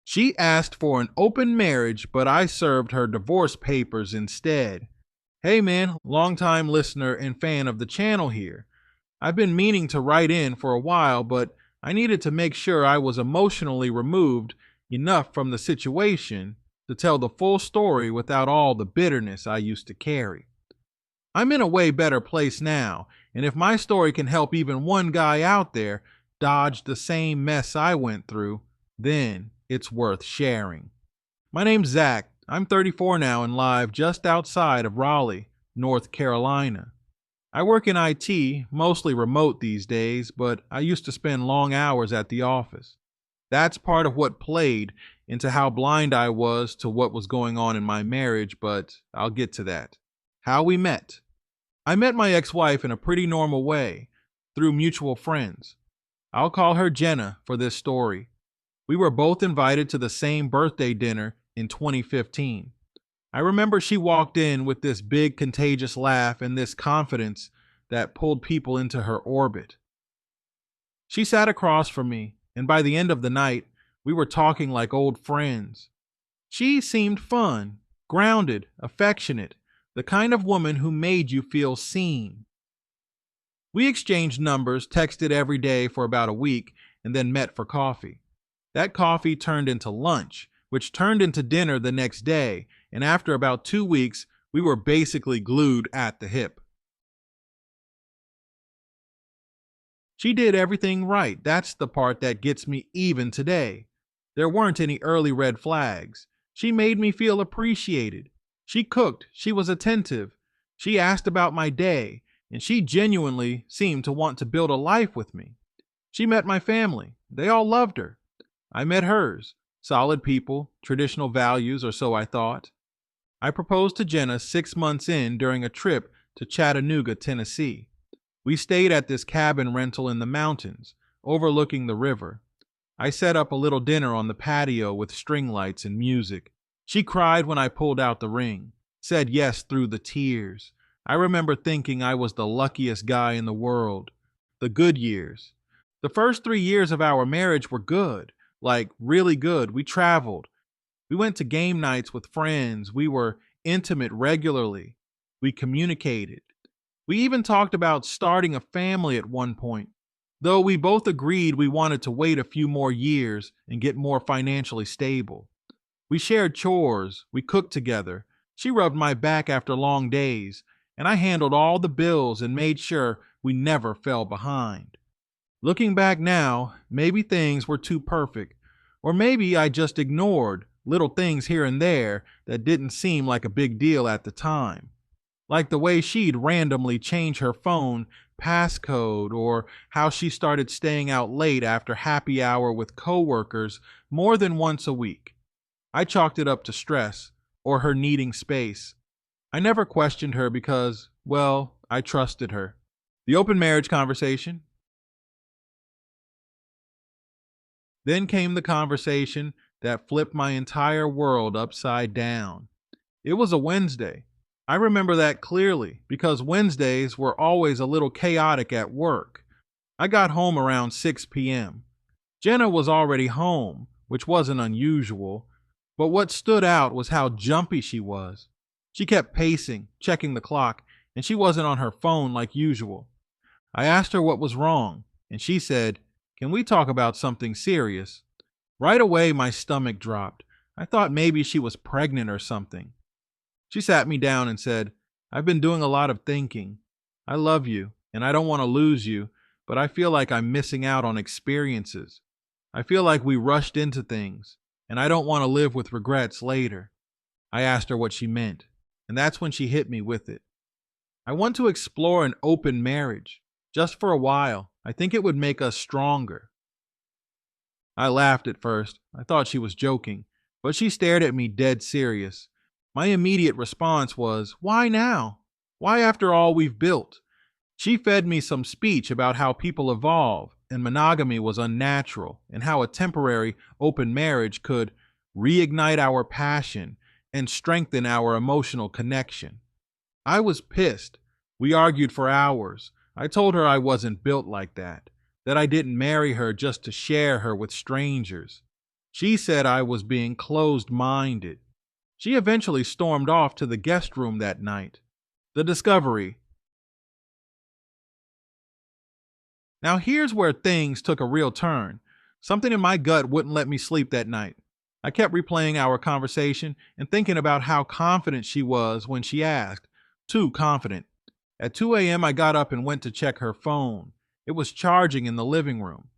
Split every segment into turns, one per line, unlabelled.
She asked for an open marriage, but I served her divorce papers instead. Hey man, longtime listener and fan of the channel here. I've been meaning to write in for a while, but I needed to make sure I was emotionally removed enough from the situation to tell the full story without all the bitterness I used to carry. I'm in a way better place now, and if my story can help even one guy out there dodge the same mess I went through, then it's worth sharing. My name's Zach. I'm 34 now and live just outside of Raleigh, North Carolina. I work in IT, mostly remote these days, but I used to spend long hours at the office. That's part of what played into how blind I was to what was going on in my marriage, but I'll get to that. How we met. I met my ex-wife in a pretty normal way, through mutual friends. I'll call her Jenna for this story. We were both invited to the same birthday dinner in 2015. I remember she walked in with this big contagious laugh and this confidence that pulled people into her orbit. She sat across from me, and by the end of the night, we were talking like old friends. She seemed fun, grounded, affectionate, the kind of woman who made you feel seen. We exchanged numbers, texted every day for about a week, and then met for coffee. That coffee turned into lunch, which turned into dinner the next day, and after about 2 weeks, we were basically glued at the hip. She did everything right. That's the part that gets me even today. There weren't any early red flags. She made me feel appreciated. She cooked, she was attentive, she asked about my day, and she genuinely seemed to want to build a life with me. She met my family. They all loved her. I met hers. Solid people, traditional values, or so I thought. I proposed to Jenna 6 months in during a trip to Chattanooga, Tennessee. We stayed at this cabin rental in the mountains, overlooking the river. I set up a little dinner on the patio with string lights and music. She cried when I pulled out the ring, said yes through the tears. I remember thinking I was the luckiest guy in the world. The good years. The first 3 years of our marriage were good, like really good. We traveled. We went to game nights with friends. We were intimate regularly. We communicated. We even talked about starting a family at one point, though we both agreed we wanted to wait a few more years and get more financially stable. We shared chores, we cooked together. She rubbed my back after long days, and I handled all the bills and made sure we never fell behind. Looking back now, maybe things were too perfect, or maybe I just ignored little things here and there that didn't seem like a big deal at the time. Like the way she'd randomly change her phone passcode, or how she started staying out late after happy hour with coworkers more than once a week. I chalked it up to stress or her needing space. I never questioned her because, well, I trusted her. The open marriage conversation. Then came the conversation that flipped my entire world upside down. It was a Wednesday. I remember that clearly because Wednesdays were always a little chaotic at work. I got home around 6 p.m. Jenna was already home, which wasn't unusual, but what stood out was how jumpy she was. She kept pacing, checking the clock, and she wasn't on her phone like usual. I asked her what was wrong, and she said, "Can we talk about something serious?" Right away, my stomach dropped. I thought maybe she was pregnant or something. She sat me down and said, "I've been doing a lot of thinking. I love you, and I don't want to lose you, but I feel like I'm missing out on experiences. I feel like we rushed into things, and I don't want to live with regrets later." I asked her what she meant, and that's when she hit me with it. "I want to explore an open marriage, just for a while. I think it would make us stronger." I laughed at first. I thought she was joking, but she stared at me dead serious. My immediate response was, "Why now? Why after all we've built?" She fed me some speech about how people evolve and monogamy was unnatural, and how a temporary open marriage could reignite our passion and strengthen our emotional connection. I was pissed. We argued for hours. I told her I wasn't built like that I didn't marry her just to share her with strangers. She said I was being closed minded. She eventually stormed off to the guest room that night. The discovery. Now, here's where things took a real turn. Something in my gut wouldn't let me sleep that night. I kept replaying our conversation and thinking about how confident she was when she asked. Too confident. At 2 a.m., I got up and went to check her phone. It was charging in the living room.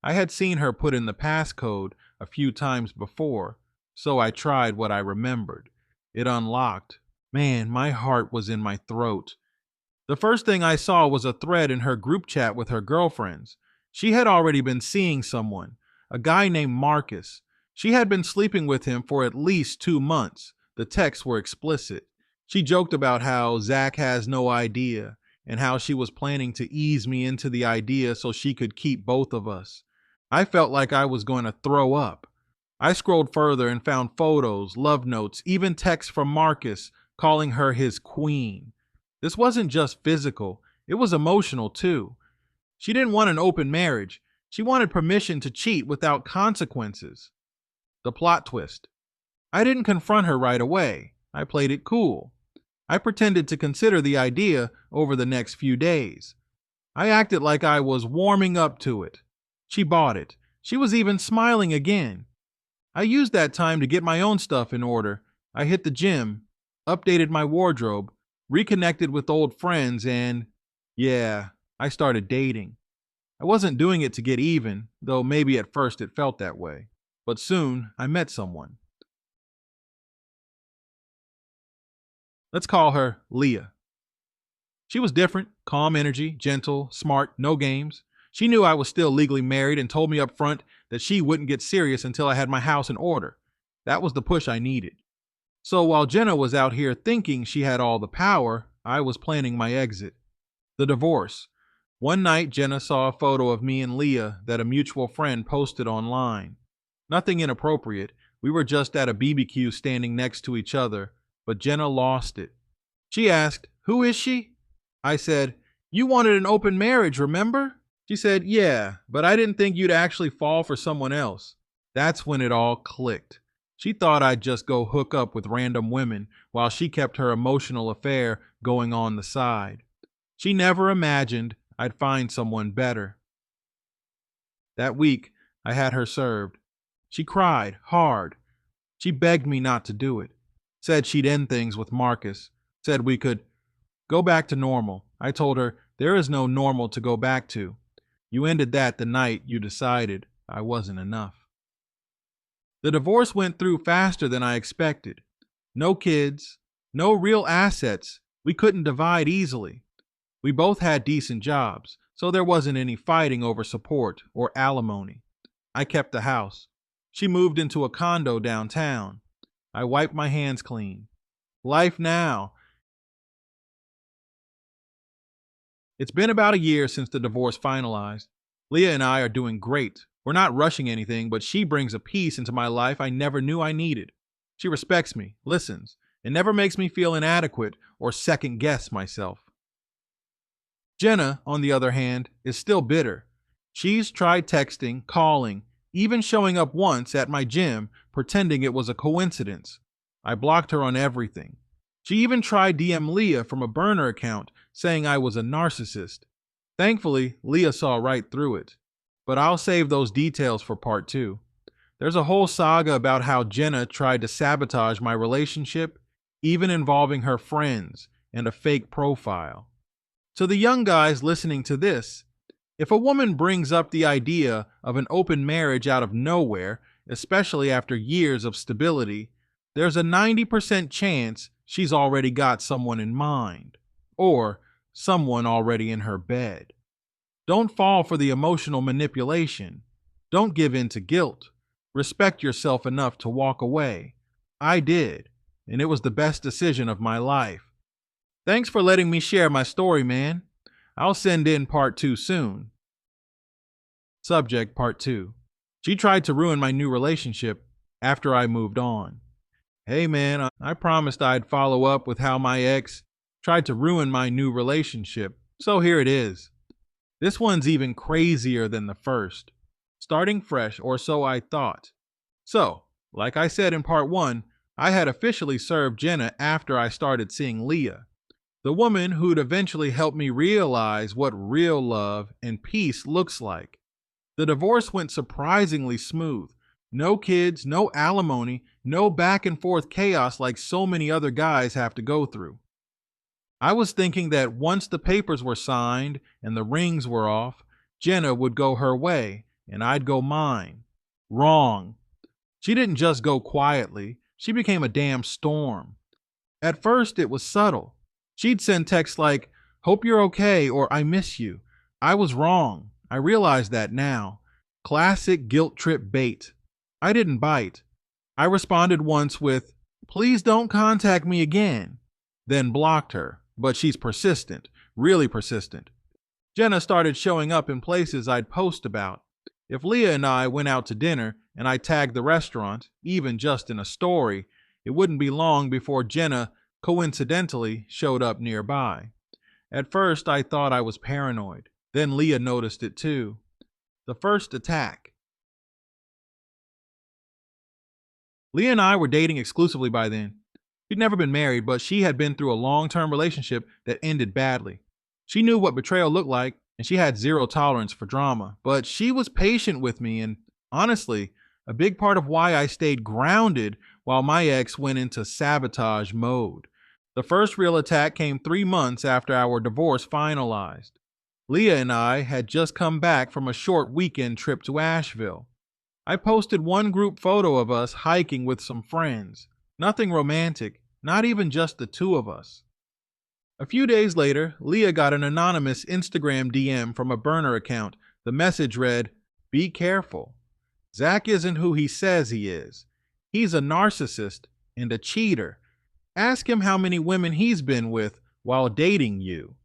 I had seen her put in the passcode a few times before, so I tried what I remembered. It unlocked. Man, my heart was in my throat. The first thing I saw was a thread in her group chat with her girlfriends. She had already been seeing someone, a guy named Marcus. She had been sleeping with him for at least 2 months. The texts were explicit. She joked about how Zach has no idea and how she was planning to ease me into the idea so she could keep both of us. I felt like I was going to throw up. I scrolled further and found photos, love notes, even texts from Marcus calling her his queen. This wasn't just physical, it was emotional too. She didn't want an open marriage. She wanted permission to cheat without consequences. The plot twist. I didn't confront her right away. I played it cool. I pretended to consider the idea over the next few days. I acted like I was warming up to it. She bought it. She was even smiling again. I used that time to get my own stuff in order. I hit the gym, updated my wardrobe, reconnected with old friends, and yeah, I started dating. I wasn't doing it to get even, though maybe at first it felt that way. But soon I met someone. Let's call her Leah. She was different, calm energy, gentle, smart, no games. She knew I was still legally married and told me up front that she wouldn't get serious until I had my house in order. That was the push I needed. So while Jenna was out here thinking she had all the power, I was planning my exit. The divorce. One night, Jenna saw a photo of me and Leah that a mutual friend posted online. Nothing inappropriate. We were just at a BBQ standing next to each other, but Jenna lost it. She asked, "Who is she?" I said, "You wanted an open marriage, remember?" She said, "Yeah, but I didn't think you'd actually fall for someone else." That's when it all clicked. She thought I'd just go hook up with random women while she kept her emotional affair going on the side. She never imagined I'd find someone better. That week, I had her served. She cried hard. She begged me not to do it. Said she'd end things with Marcus. Said we could go back to normal. I told her there is no normal to go back to. You ended that the night you decided I wasn't enough. The divorce went through faster than I expected. No kids, no real assets. We couldn't divide easily. We both had decent jobs, so there wasn't any fighting over support or alimony. I kept the house. She moved into a condo downtown. I wiped my hands clean. Life now. It's been about a year since the divorce finalized. Leah and I are doing great. We're not rushing anything, but she brings a peace into my life I never knew I needed. She respects me, listens, and never makes me feel inadequate or second guess myself. Jenna, on the other hand, is still bitter. She's tried texting, calling, even showing up once at my gym, pretending it was a coincidence. I blocked her on everything. She even tried DM Leah from a burner account, saying I was a narcissist. Thankfully, Leah saw right through it. But I'll save those details for part 2. There's a whole saga about how Jenna tried to sabotage my relationship, even involving her friends and a fake profile. To the young guys listening to this, if a woman brings up the idea of an open marriage out of nowhere, especially after years of stability, there's a 90% chance she's already got someone in mind, or someone already in her bed. Don't fall for the emotional manipulation. Don't give in to guilt. Respect yourself enough to walk away. I did, and it was the best decision of my life. Thanks for letting me share my story, man. I'll send in part 2 soon. Subject part 2. She tried to ruin my new relationship after I moved on. Hey man, I promised I'd follow up with how my ex tried to ruin my new relationship, so here it is. This one's even crazier than the first. Starting fresh, or so I thought. So, like I said in part one, I had officially served Jenna after I started seeing Leah, the woman who'd eventually help me realize what real love and peace looks like. The divorce went surprisingly smooth. No kids, no alimony, no back and forth chaos like so many other guys have to go through. I was thinking that once the papers were signed and the rings were off, Jenna would go her way and I'd go mine. Wrong. She didn't just go quietly, she became a damn storm. At first, it was subtle. She'd send texts like, "Hope you're okay," or "I miss you." I was wrong. I realize that now. Classic guilt trip bait. I didn't bite. I responded once with, "Please don't contact me again," then blocked her. But she's persistent, really persistent. Jenna started showing up in places I'd post about. If Leah and I went out to dinner and I tagged the restaurant, even just in a story, it wouldn't be long before Jenna coincidentally showed up nearby. At first, I thought I was paranoid. Then Leah noticed it too. The first attack. Leah and I were dating exclusively by then. She'd never been married, but she had been through a long-term relationship that ended badly. She knew what betrayal looked like, and she had zero tolerance for drama. But she was patient with me, and honestly, a big part of why I stayed grounded while my ex went into sabotage mode. The first real attack came 3 months after our divorce finalized. Leah and I had just come back from a short weekend trip to Asheville. I posted one group photo of us hiking with some friends. Nothing romantic, not even just the two of us. A few days later, Leah got an anonymous Instagram DM from a burner account. The message read, "Be careful. Zach isn't who he says he is. He's a narcissist and a cheater. Ask him how many women he's been with while dating you."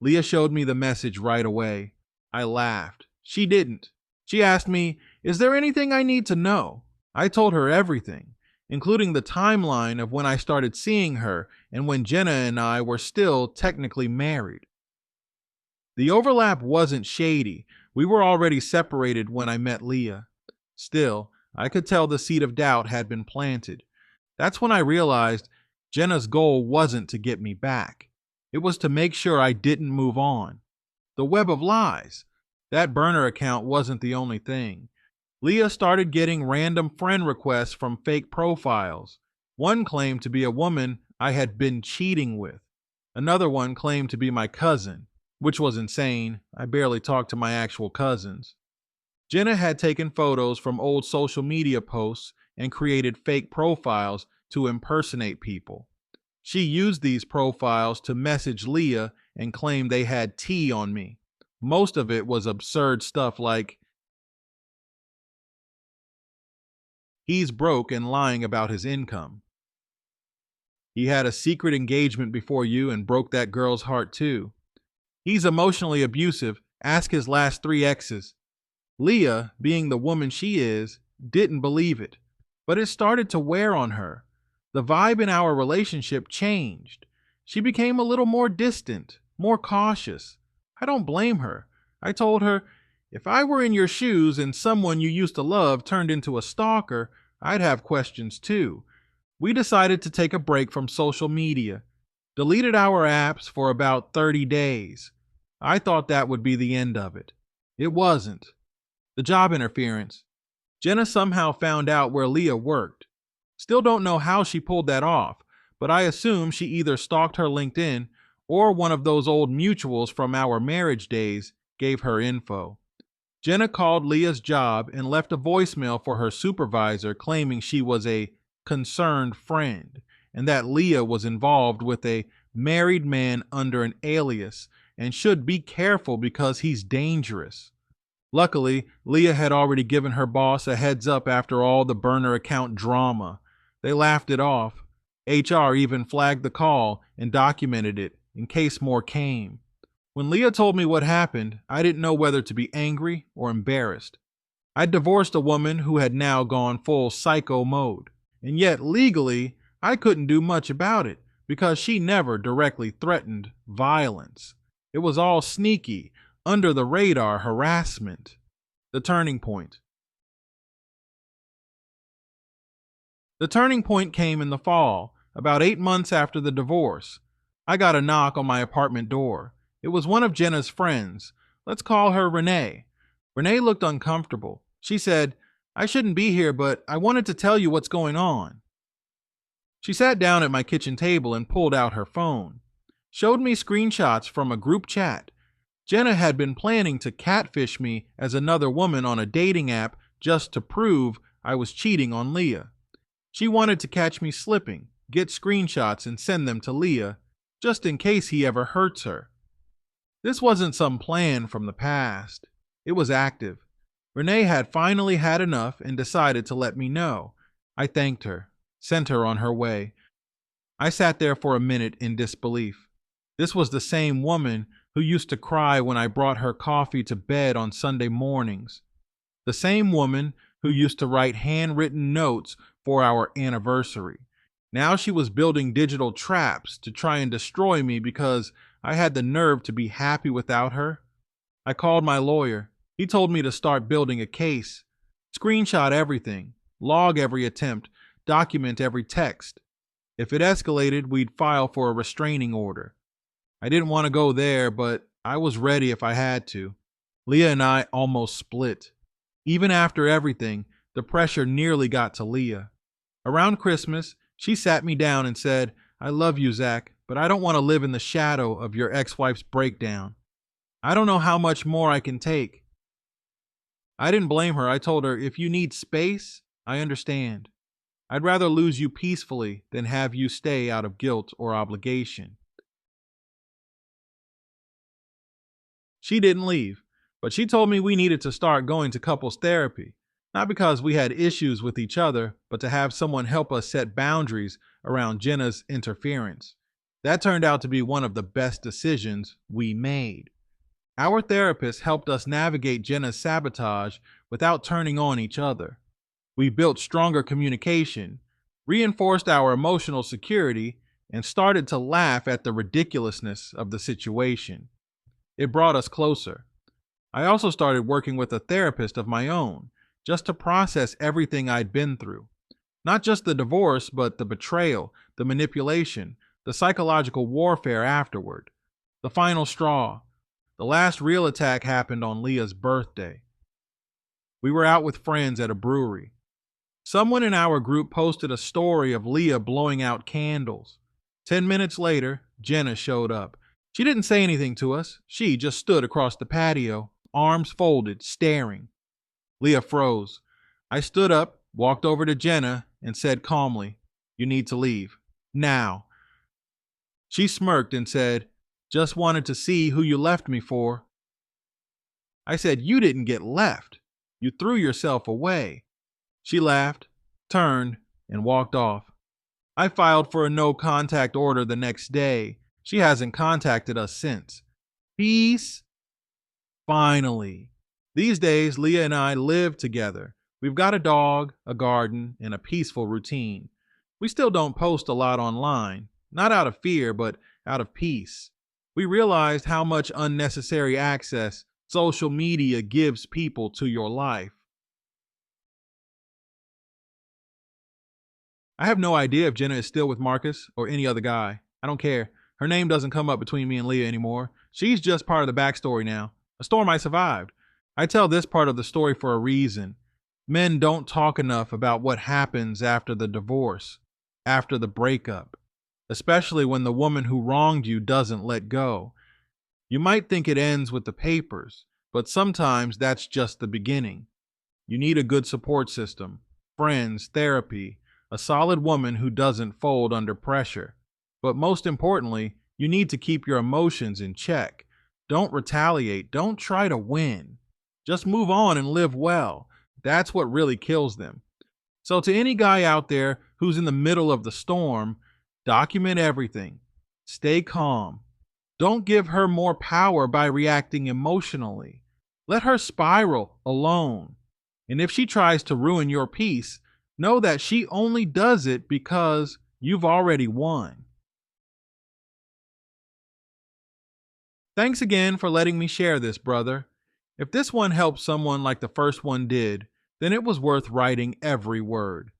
Leah showed me the message right away. I laughed. She didn't. She asked me, "Is there anything I need to know?" I told her everything, including the timeline of when I started seeing her and when Jenna and I were still technically married. The overlap wasn't shady. We were already separated when I met Leah. Still, I could tell the seed of doubt had been planted. That's when I realized Jenna's goal wasn't to get me back. It was to make sure I didn't move on. The web of lies. That burner account wasn't the only thing. Leah started getting random friend requests from fake profiles. One claimed to be a woman I had been cheating with. Another one claimed to be my cousin, which was insane. I barely talked to my actual cousins. Jenna had taken photos from old social media posts and created fake profiles to impersonate people. She used these profiles to message Leah and claim they had tea on me. Most of it was absurd stuff like, "He's broke and lying about his income. He had a secret engagement before you and broke that girl's heart too. He's emotionally abusive. Ask his last 3 exes." Leah, being the woman she is, didn't believe it, but it started to wear on her. The vibe in our relationship changed. She became a little more distant, more cautious. I don't blame her. I told her, "If I were in your shoes and someone you used to love turned into a stalker, I'd have questions too." We decided to take a break from social media, deleted our apps for about 30 days. I thought that would be the end of it. It wasn't. The job interference. Jenna somehow found out where Leah worked. Still don't know how she pulled that off, but I assume she either stalked her LinkedIn or one of those old mutuals from our marriage days gave her info. Jenna called Leah's job and left a voicemail for her supervisor claiming she was a concerned friend and that Leah was involved with a married man under an alias and should be careful because he's dangerous. Luckily, Leah had already given her boss a heads up after all the burner account drama. They laughed it off. HR even flagged the call and documented it in case more came. When Leah told me what happened, I didn't know whether to be angry or embarrassed. I'd divorced a woman who had now gone full psycho mode, and yet legally, I couldn't do much about it because she never directly threatened violence. It was all sneaky, under the radar harassment. The turning point. The turning point came in the fall, about 8 months after the divorce. I got a knock on my apartment door. It was one of Jenna's friends. Let's call her Renee. Renee looked uncomfortable. She said, "I shouldn't be here, but I wanted to tell you what's going on." She sat down at my kitchen table and pulled out her phone. Showed me screenshots from a group chat. Jenna had been planning to catfish me as another woman on a dating app just to prove I was cheating on Leah. She wanted to catch me slipping, get screenshots and send them to Leah, just in case he ever hurts her. This wasn't some plan from the past. It was active. Renee had finally had enough and decided to let me know. I thanked her, sent her on her way. I sat there for a minute in disbelief. This was the same woman who used to cry when I brought her coffee to bed on Sunday mornings. The same woman who used to write handwritten notes for our anniversary. Now she was building digital traps to try and destroy me because I had the nerve to be happy without her. I called my lawyer. He told me to start building a case, screenshot everything, log every attempt, document every text. If it escalated, we'd file for a restraining order. I didn't want to go there, but I was ready if I had to. Leah and I almost split. Even after everything, the pressure nearly got to Leah. Around Christmas, she sat me down and said, "I love you, Zach, but I don't want to live in the shadow of your ex-wife's breakdown. I don't know how much more I can take." I didn't blame her. I told her, "If you need space, I understand. I'd rather lose you peacefully than have you stay out of guilt or obligation." She didn't leave, but she told me we needed to start going to couples therapy, not because we had issues with each other, but to have someone help us set boundaries around Jenna's interference. That turned out to be one of the best decisions we made. Our therapist helped us navigate Jenna's sabotage without turning on each other. We built stronger communication, reinforced our emotional security, and started to laugh at the ridiculousness of the situation. It brought us closer. I also started working with a therapist of my own, just to process everything I'd been through. Not just the divorce, but the betrayal, the manipulation, the psychological warfare afterward. The final straw. The last real attack happened on Leah's birthday. We were out with friends at a brewery. Someone in our group posted a story of Leah blowing out candles. 10 minutes later, Jenna showed up. She didn't say anything to us. She just stood across the patio, arms folded, staring. Leah froze. I stood up, walked over to Jenna, and said calmly, "You need to leave. Now." She smirked and said, "Just wanted to see who you left me for." I said, "You didn't get left. You threw yourself away." She laughed, turned, and walked off. I filed for a no-contact order the next day. She hasn't contacted us since. Peace. Finally. These days, Leah and I live together. We've got a dog, a garden, and a peaceful routine. We still don't post a lot online, not out of fear, but out of peace. We realized how much unnecessary access social media gives people to your life. I have no idea if Jenna is still with Marcus or any other guy. I don't care. Her name doesn't come up between me and Leah anymore. She's just part of the backstory now. A storm I survived. I tell this part of the story for a reason. Men don't talk enough about what happens after the divorce, after the breakup, especially when the woman who wronged you doesn't let go. You might think it ends with the papers, but sometimes that's just the beginning. You need a good support system, friends, therapy, a solid woman who doesn't fold under pressure. But most importantly, you need to keep your emotions in check. Don't retaliate. Don't try to win. Just move on and live well. That's what really kills them. So to any guy out there who's in the middle of the storm, document everything. Stay calm. Don't give her more power by reacting emotionally. Let her spiral alone. And if she tries to ruin your peace, know that she only does it because you've already won. Thanks again for letting me share this, brother. If this one helped someone like the first one did, then it was worth writing every word.